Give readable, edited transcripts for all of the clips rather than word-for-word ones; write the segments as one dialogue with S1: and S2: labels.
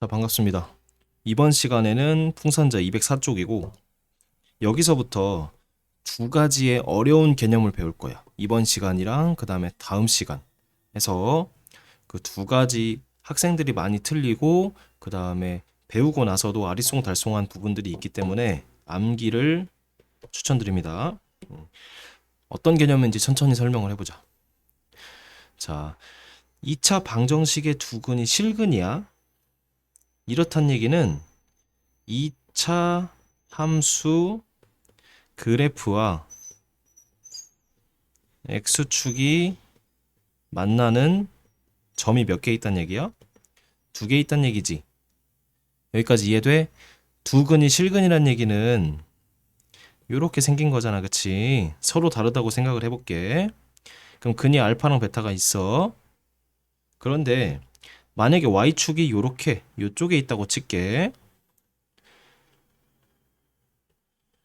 S1: 자, 반갑습니다. 이번 시간에는 풍선자 204쪽이고, 여기서부터 두 가지의 어려운 개념을 배울 거야. 이번 시간이랑 그 다음에 다음 시간 해서 그 두 가지 학생들이 많이 틀리고, 그 다음에 배우고 나서도 아리송달송한 부분들이 있기 때문에 암기를 추천드립니다. 어떤 개념인지 천천히 설명을 해보자. 자, 2차 방정식의 두근이 실근이야. 이렇단 얘기는 2차 함수 그래프와 x축이 만나는 점이 몇 개 있단 얘기야? 두 개 있단 얘기지. 여기까지 이해돼? 두 근이 실근이란 얘기는 요렇게 생긴 거잖아, 그치? 서로 다르다고 생각을 해볼게. 그럼 근이 알파랑 베타가 있어. 그런데 만약에 y축이 요렇게 요쪽에 있다고 칠게.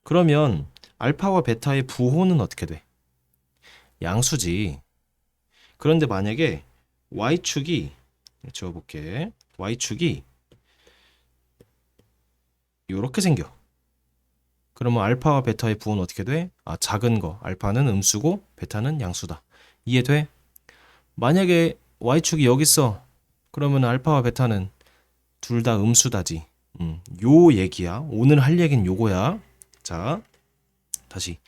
S1: 그러면 알파와 베타의 부호는 어떻게 돼? 양수지. 그런데 만약에 y축이 지워볼게. y축이 이렇게 생겨. 그러면 알파와 베타의 부호는 어떻게 돼? 작은 거. 알파는 음수고 베타는 양수다. 이해돼? 만약에 y축이 여기 있어. 그러면 알파와 베타는 둘 다 음수다지. 요 얘기야. 오늘 할 얘기는 요거야. 자, 다시.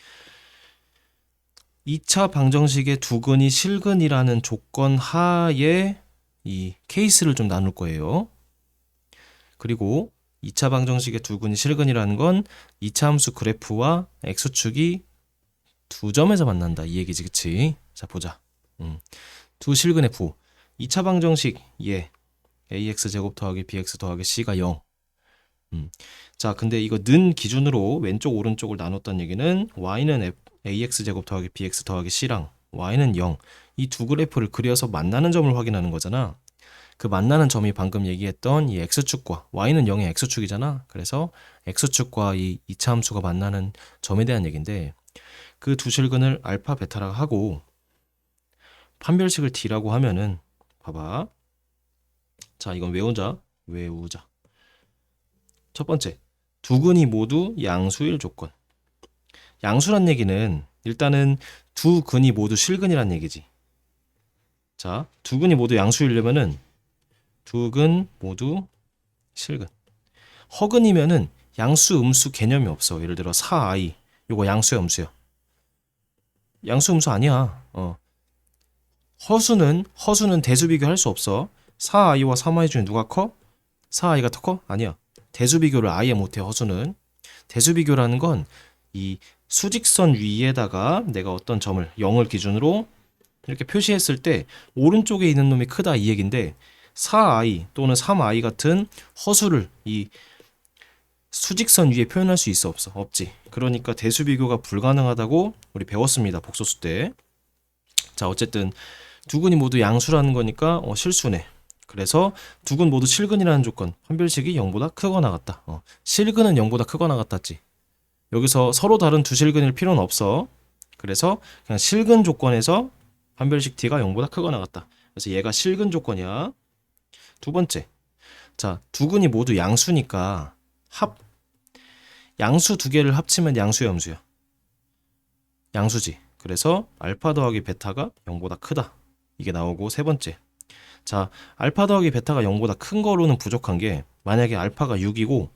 S1: 2차 방정식의 두근이 실근이라는 조건 하에 이 케이스를 좀 나눌 거예요. 그리고 2차 방정식의 두근이 실근이라는 건 2차 함수 그래프와 x축이 두 점에서 만난다. 이 얘기지, 그치? 자, 보자. 두 실근의 부. 2차 방정식, ax 제곱 더하기 bx 더하기 c가 0. 자, 근데 이거 는 기준으로 왼쪽 오른쪽을 나눴다는 얘기는 y는 ax 제곱 더하기 bx 더하기 c랑 y는 0. 이 두 그래프를 그려서 만나는 점을 확인하는 거잖아. 그 만나는 점이 방금 얘기했던 이 x축과 y는 0의 x축이잖아. 그래서 x축과 이 2차 함수가 만나는 점에 대한 얘기인데, 그 두 실근을 알파 베타라고 하고 판별식을 d라고 하면은, 봐봐. 자, 이건 외우자. 첫 번째, 두 근이 모두 양수일 조건. 양수란 얘기는 일단은 두 근이 모두 실근이란 얘기지. 자, 두 근이 모두 양수이려면은 두 근 모두 실근. 허근이면은 양수 음수 개념이 없어. 예를 들어 4i 요거 양수야 음수야? 양수 음수 아니야. 허수는 대수 비교할 수 없어. 4i와 3i 중에 누가 커? 4i가 더 커? 아니야. 대수 비교를 아예 못해. 허수는. 대수 비교라는 건 이 수직선 위에다가 내가 어떤 점을 0을 기준으로 이렇게 표시했을 때 오른쪽에 있는 놈이 크다 이 얘긴데, 4i 또는 3i 같은 허수를 이 수직선 위에 표현할 수 있어 없어? 없지. 그러니까 대수 비교가 불가능하다고 우리 배웠습니다. 복소수 때. 자, 어쨌든 두 근이 모두 양수라는 거니까 실수네. 그래서 두 근 모두 실근이라는 조건, 판별식이 0보다 크거나 같다. 실근은 0보다 크거나 같았지. 여기서 서로 다른 두 실근일 필요는 없어. 그래서 그냥 실근 조건에서 판별식 d가 0보다 크거나 같다. 그래서 얘가 실근 조건이야. 두 번째. 자, 두 근이 모두 양수니까 양수 두 개를 합치면 양수야, 음수야? 양수지. 그래서 알파 더하기 베타가 0보다 크다. 이게 나오고, 세 번째. 자, 알파 더하기 베타가 0보다 큰 거로는 부족한 게, 만약에 알파가 6이고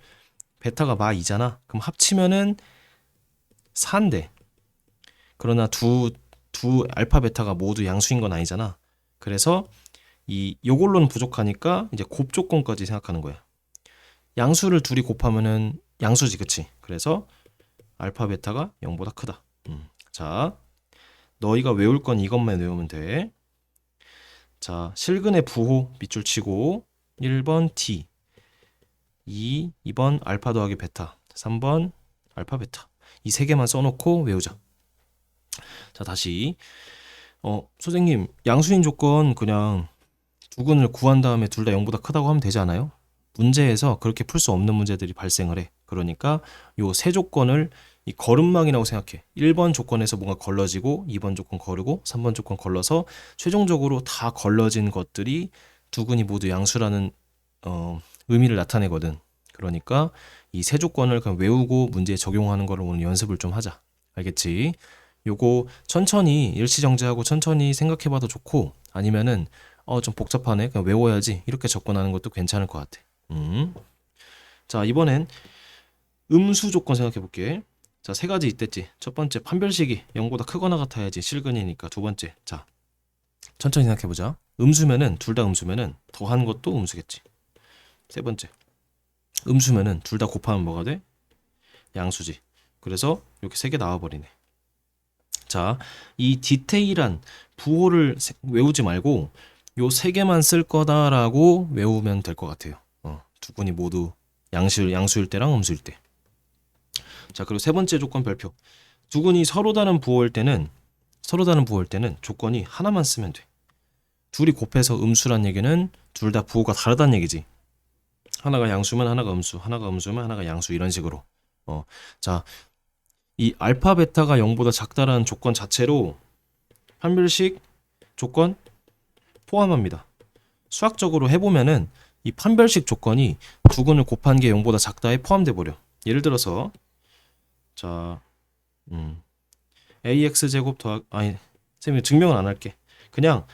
S1: 베타가 마 2잖아. 그럼 합치면은 4인데, 그러나 두 알파 베타가 모두 양수인 건 아니잖아. 그래서 요걸로는 부족하니까 이제 곱 조건까지 생각하는 거야. 양수를 둘이 곱하면은 양수지, 그치? 그래서 알파 베타가 0보다 크다. 자, 너희가 외울 건 이것만 외우면 돼. 자, 실근의 부호 밑줄 치고 1번 d, 2번 알파 더하기 베타, 3번 알파 베타. 이 세 개만 써놓고 외우자. 자, 다시. 선생님, 양수인 조건 그냥 두 근을 구한 다음에 둘 다 0보다 크다고 하면 되지 않아요? 문제에서 그렇게 풀 수 없는 문제들이 발생을 해. 그러니까 요 세 조건을 이 걸음망이라고 생각해. 1번 조건에서 뭔가 걸러지고 2번 조건 거르고 3번 조건 걸러서 최종적으로 다 걸러진 것들이 두 근이 모두 양수라는 의미를 나타내거든. 그러니까 이 세 조건을 그냥 외우고 문제에 적용하는 거를 오늘 연습을 좀 하자. 알겠지? 요거 천천히 일시정지하고 천천히 생각해봐도 좋고, 아니면은 좀 복잡하네, 그냥 외워야지, 이렇게 접근하는 것도 괜찮을 것 같아. 자, 이번엔 음수 조건 생각해 볼게. 자, 세 가지 있댔지. 첫 번째, 판별식이 0보다 크거나 같아야지 실근이니까. 두 번째, 자, 천천히 생각해 보자. 음수면은, 둘 다 음수면은 더한 것도 음수겠지. 세 번째, 음수면은 둘 다 곱하면 뭐가 돼? 양수지. 그래서 이렇게 세 개 나와버리네. 자, 이 디테일한 부호를 외우지 말고 요 세 개만 쓸 거다라고 외우면 될 것 같아요. 두 군이 모두 양수일 때랑 음수일 때. 자, 그리고 세 번째 조건 별표. 두 군이 서로 다른 부호일 때는 조건이 하나만 쓰면 돼. 둘이 곱해서 음수란 얘기는 둘 다 부호가 다르다는 얘기지. 하나가 양수면 하나가 음수, 하나가 음수면 하나가 양수, 이런 식으로. 자, 이 알파 베타가 0보다 작다라는 조건 자체로 판별식 조건 포함합니다. 수학적으로 해보면은 이 판별식 조건이 두 근을 곱한 게 0보다 작다에 포함돼 버려. 예를 들어서 자, ax 제곱 쌤이 증명은 안 할게. 그냥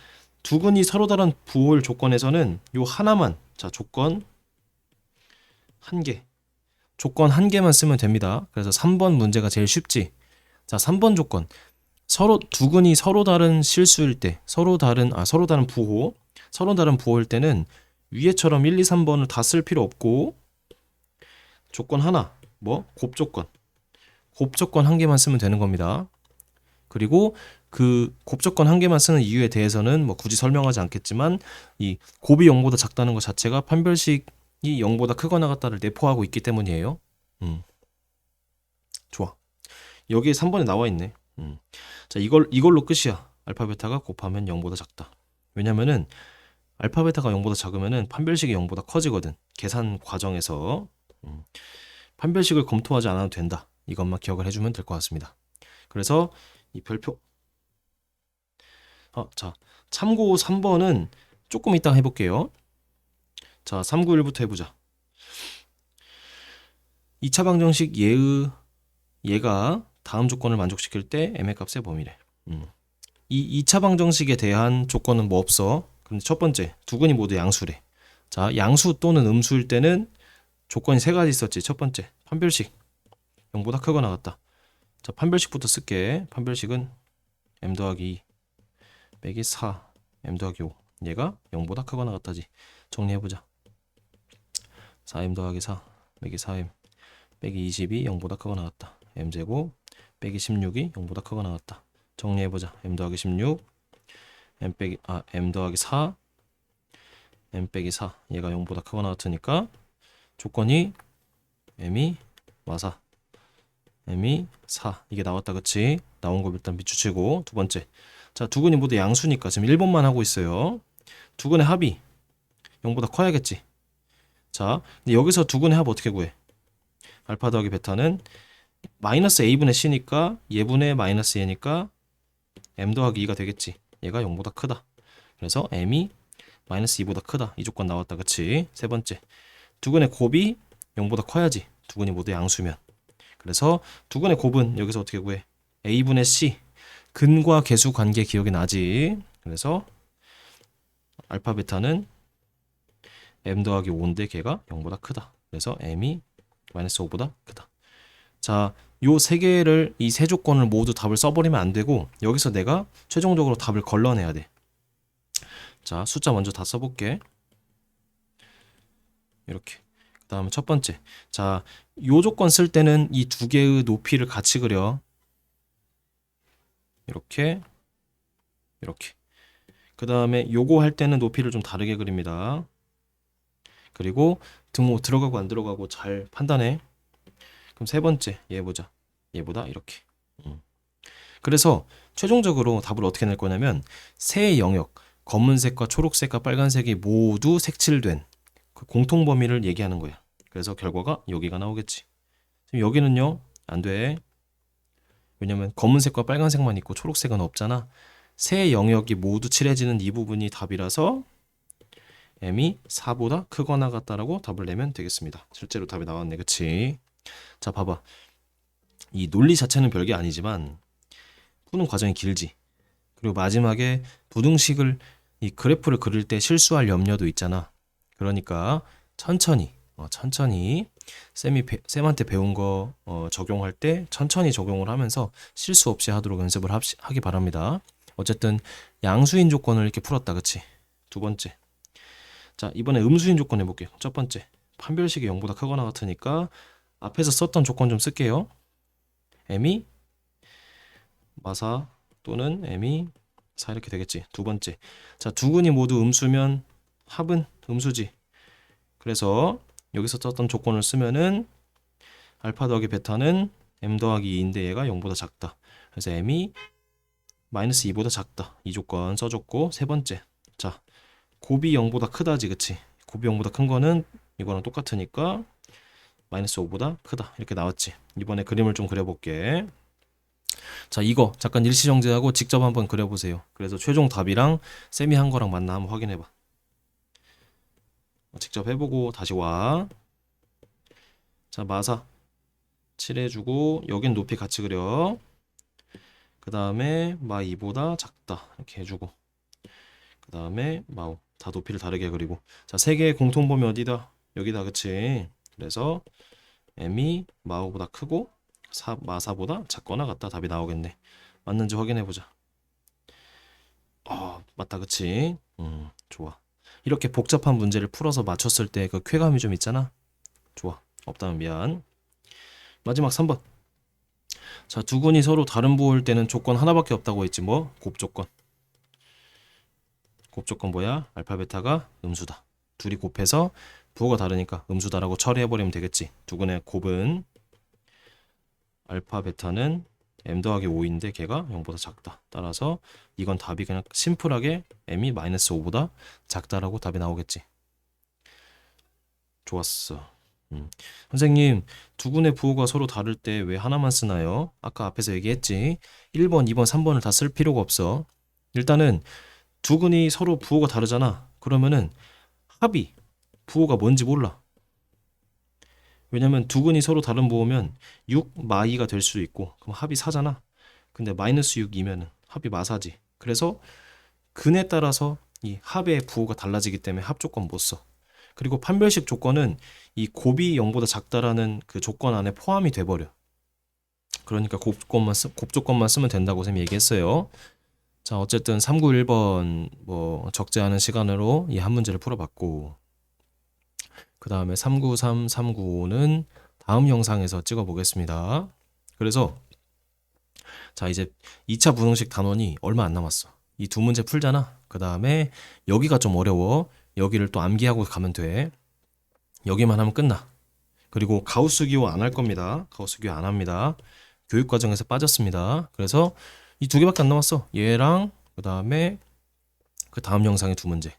S1: 두 근이 서로 다른 부호일 조건에서는 요 하나만, 자, 조건 한 개만 쓰면 됩니다. 그래서 3번 문제가 제일 쉽지. 자, 3번 조건. 두 근이 서로 다른 실수일 때, 서로 다른 부호일 때는 위에처럼 1, 2, 3번을 다 쓸 필요 없고, 조건 하나, 곱조건 한 개만 쓰면 되는 겁니다. 그리고 그 곱조건 한 개만 쓰는 이유에 대해서는 굳이 설명하지 않겠지만, 이 곱이 0보다 작다는 것 자체가 판별식이 0보다 크거나 같다를 내포하고 있기 때문이에요. 좋아. 여기에 3번에 나와 있네. 자, 이걸로 끝이야. 알파 베타가 곱하면 0보다 작다. 왜냐면은 알파 베타가 0보다 작으면은 판별식이 0보다 커지거든. 계산 과정에서. 판별식을 검토하지 않아도 된다. 이것만 기억을 해주면 될 것 같습니다. 그래서 이 별표. 자, 참고 3번은 조금 이따 해볼게요. 자, 391부터 해보자. 2차 방정식 얘가 다음 조건을 만족시킬 때 m의 값의 범위래. 이 2차 방정식에 대한 조건은 뭐 없어. 근데 첫 번째, 두 근이 모두 양수래. 자, 양수 또는 음수일 때는 조건이 세 가지 있었지. 첫 번째, 판별식 0보다 크거나 같다. 자, 판별식부터 쓸게. 판별식은 m 더하기 2 빼기 4 m 더하기 5. 얘가 0보다 크거나 같다지. 정리해보자. 4m 더하기 4 빼기 4m 빼기 22 0보다 크거나 같다. m제곱 빼기 16이 0보다 크거나 같다. 정리해보자. m 더하기 16 m 더하기 4 m 빼기 4 얘가 0보다 크거나 같으니까 조건이 m이 마사 m이 4 이게 나왔다. 그치? 나온 거 일단 비추치고. 두 번째, 자, 두 근이 모두 양수니까 지금 1번만 하고 있어요. 두 근의 합이 0보다 커야겠지. 자, 근데 여기서 두 근의 합 어떻게 구해? 알파 더하기 베타는 마이너스 a분의 c니까 얘분의 마이너스 얘니까 m 더하기 2가 되겠지. 얘가 0보다 크다. 그래서 m이 마이너스 2보다 크다. 이 조건 나왔다. 그치? 세 번째, 두 근의 곱이 0보다 커야지. 두 근이 모두 양수면. 그래서 두 근의 곱은 여기서 어떻게 구해? a분의 c. 근과 계수 관계 기억이 나지. 그래서 알파 베타는 m 더하기 5인데 걔가 0보다 크다. 그래서 m이 마이너스 5보다 크다. 자, 요 세 개를, 이 세 조건을 모두 답을 써버리면 안 되고 여기서 내가 최종적으로 답을 걸러내야 돼. 자, 숫자 먼저 다 써볼게. 이렇게. 그 다음에 첫 번째, 자, 요 조건 쓸 때는 이 두 개의 높이를 같이 그려. 이렇게. 그 다음에 요거 할 때는 높이를 좀 다르게 그립니다. 그리고 등호 들어가고 안 들어가고 잘 판단해. 그럼 세 번째, 얘 보자. 얘보다 이렇게. 그래서 최종적으로 답을 어떻게 낼 거냐면 세 영역, 검은색과 초록색과 빨간색이 모두 색칠된 그 공통 범위를 얘기하는 거야. 그래서 결과가 여기가 나오겠지. 지금 여기는요, 안 돼. 왜냐면 검은색과 빨간색만 있고 초록색은 없잖아. 세 영역이 모두 칠해지는 이 부분이 답이라서 m이 4보다 크거나 같다라고 답을 내면 되겠습니다. 실제로 답이 나왔네, 그치? 자, 봐봐. 이 논리 자체는 별게 아니지만 푸는 과정이 길지. 그리고 마지막에 부등식을 이 그래프를 그릴 때 실수할 염려도 있잖아. 그러니까 천천히 쌤한테 배운 거 적용할 때 천천히 적용을 하면서 실수 없이 하도록 연습을 하기 바랍니다. 어쨌든 양수인 조건을 이렇게 풀었다, 그치? 두 번째. 자, 이번에 음수인 조건 해볼게요. 첫 번째. 판별식이 0보다 크거나 같으니까 앞에서 썼던 조건 좀 쓸게요. m이 마사 또는 m이 4 이렇게 되겠지. 두 번째. 자, 두 근이 모두 음수면 합은 음수지. 그래서 여기서 썼던 조건을 쓰면은 알파 더하기 베타는 m 더하기 2인데 얘가 0보다 작다. 그래서 m이 마이너스 2보다 작다. 이 조건 써줬고, 세 번째. 자, 곱이 0보다 크다지, 그치? 곱이 0보다 큰 거는 이거랑 똑같으니까 마이너스 5보다 크다. 이렇게 나왔지. 이번에 그림을 좀 그려볼게. 자, 이거 잠깐 일시정지하고 직접 한번 그려보세요. 그래서 최종 답이랑 쌤이 한 거랑 맞나 한번 확인해봐. 직접 해보고 다시 와. 자, 마사 칠해주고 여긴 높이 같이 그려. 그 다음에 마 2보다 작다 이렇게 해주고, 그 다음에 마오 다 높이를 다르게 그리고. 자, 세 개의 공통범위 어디다? 여기다, 그치? 그래서 m이 마오보다 크고 마사보다 작거나 같다. 답이 나오겠네. 맞는지 확인해보자. 맞다, 그치? 좋아. 이렇게 복잡한 문제를 풀어서 맞췄을 때 그 쾌감이 좀 있잖아. 좋아. 없다면 미안. 마지막 3번. 자, 두 근이 서로 다른 부호일 때는 조건 하나밖에 없다고 했지. 뭐? 곱조건. 곱조건 뭐야? 알파 베타가 음수다. 둘이 곱해서 부호가 다르니까 음수다라고 처리해버리면 되겠지. 두 근의 곱은 알파 베타는 m 더하기 5인데 걔가 0보다 작다. 따라서 이건 답이 그냥 심플하게 m이 마이너스 5보다 작다라고 답이 나오겠지. 좋았어. 선생님, 두 근의 부호가 서로 다를 때 왜 하나만 쓰나요? 아까 앞에서 얘기했지. 1번, 2번, 3번을 다 쓸 필요가 없어. 일단은 두 근이 서로 부호가 다르잖아. 그러면은 합이 부호가 뭔지 몰라. 왜냐면 두 근이 서로 다른 부호면 6 마2가 될 수도 있고, 그럼 합이 4잖아. 근데 마이너스 6이면 합이 마사지. 그래서 근에 따라서 이 합의 부호가 달라지기 때문에 합 조건 못 써. 그리고 판별식 조건은 이 곱이 0보다 작다라는 그 조건 안에 포함이 돼버려. 그러니까 곱조건만 쓰면 된다고 쌤이 얘기했어요. 자, 어쨌든 391번 뭐 적지 않은 시간으로 이 한 문제를 풀어봤고, 그 다음에 393, 395는 다음 영상에서 찍어보겠습니다. 그래서 자, 이제 2차 부등식 단원이 얼마 안 남았어. 이 두 문제 풀잖아. 그 다음에 여기가 좀 어려워. 여기를 또 암기하고 가면 돼. 여기만 하면 끝나. 그리고 가우스 기호 안 할 겁니다. 가우스 기호 안 합니다. 교육 과정에서 빠졌습니다. 그래서 이 두 개밖에 안 남았어. 얘랑 그 다음에 그 다음 영상의 두 문제.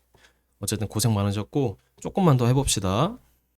S1: 어쨌든 고생 많으셨고 조금만 더 해봅시다.